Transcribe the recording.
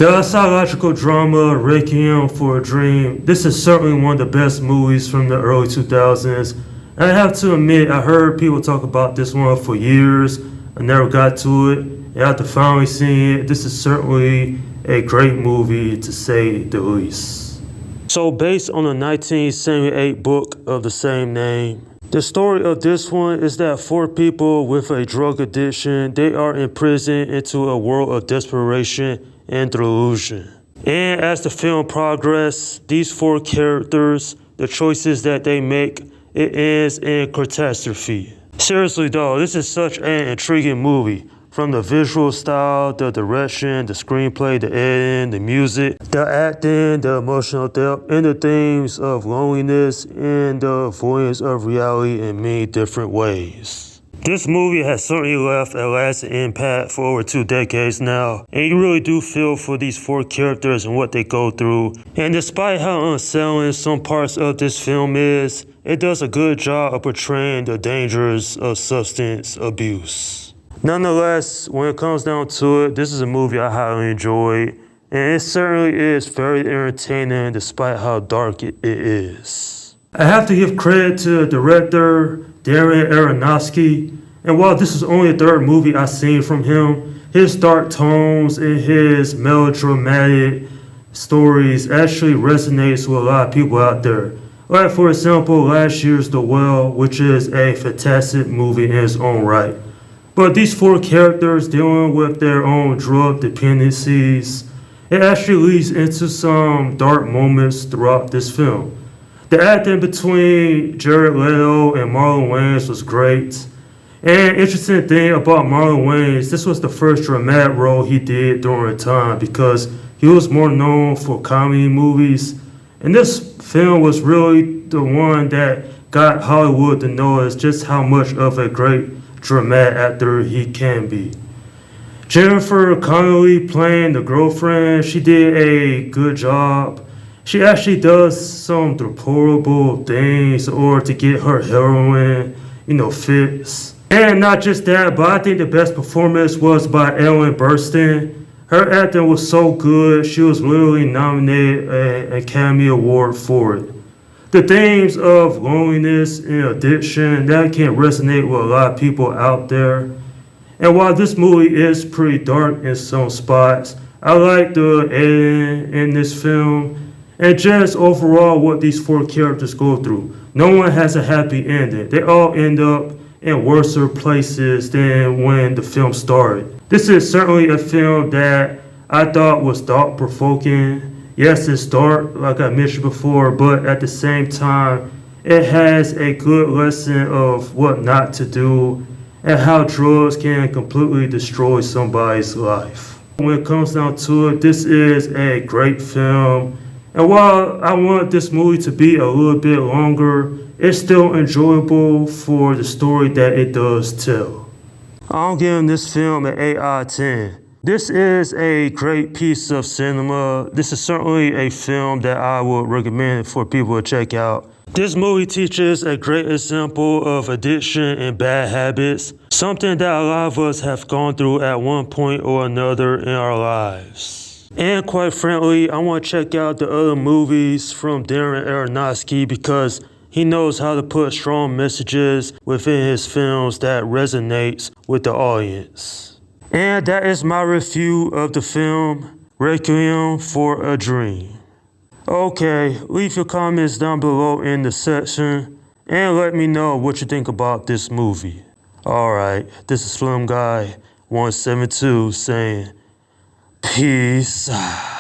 The psychological drama Requiem for a Dream. This is certainly one of the best movies from the early 2000s. And I have to admit, I heard people talk about this one for years. I never got to it. And after finally seeing it, this is certainly a great movie to say the least. So based on a 1978 book of the same name, the story of this one is that four people with a drug addiction, they are imprisoned into a world of desperation and delusion. And as the film progresses, these four characters, the choices that they make, it ends in catastrophe. Seriously though, this is such an intriguing movie. From the visual style, the direction, the screenplay, the editing, the music, the acting, the emotional depth, and the themes of loneliness and the avoidance of reality in many different ways. This movie has certainly left a lasting impact for over 2 decades now, and you really do feel for these four characters and what they go through. And despite how unsettling some parts of this film is, it does a good job of portraying the dangers of substance abuse. Nonetheless, when it comes down to it, this is a movie I highly enjoyed, and it certainly is very entertaining despite how dark it is. I have to give credit to the director, Darren Aronofsky, and while this is only the third movie I've seen from him, his dark tones and his melodramatic stories actually resonates with a lot of people out there. Like for example, last year's The Well, which is a fantastic movie in its own right. But these four characters dealing with their own drug dependencies, it actually leads into some dark moments throughout this film. The acting between Jared Leto and Marlon Wayans was great. And interesting thing about Marlon Wayans, this was the first dramatic role he did during the time because he was more known for comedy movies. And this film was really the one that got Hollywood to notice just how much of a great dramatic actor he can be. Jennifer Connelly playing the girlfriend, she did a good job. She actually does some deplorable things in order to get her heroin, fix. And not just that, but I think the best performance was by Ellen Burstyn. Her acting was so good, she was literally nominated an Academy Award for it. The themes of loneliness and addiction, that can resonate with a lot of people out there. And while this movie is pretty dark in some spots, I like the editing in this film and just overall what these four characters go through. No one has a happy ending. They all end up in worse places than when the film started. This is certainly a film that I thought was thought-provoking. Yes, it's dark, like I mentioned before, but at the same time, it has a good lesson of what not to do and how drugs can completely destroy somebody's life. When it comes down to it, this is a great film. And while I want this movie to be a little bit longer, it's still enjoyable for the story that it does tell. I'm giving this film an 8 out of 10. This is a great piece of cinema. This is certainly a film that I would recommend for people to check out. This movie teaches a great example of addiction and bad habits, something that a lot of us have gone through at one point or another in our lives. And quite frankly, I want to check out the other movies from Darren Aronofsky because he knows how to put strong messages within his films that resonates with the audience. And that is my review of the film Requiem for a Dream. Okay, leave your comments down below in the section and let me know what you think about this movie. Alright, this is Slim Guy 172 saying peace out.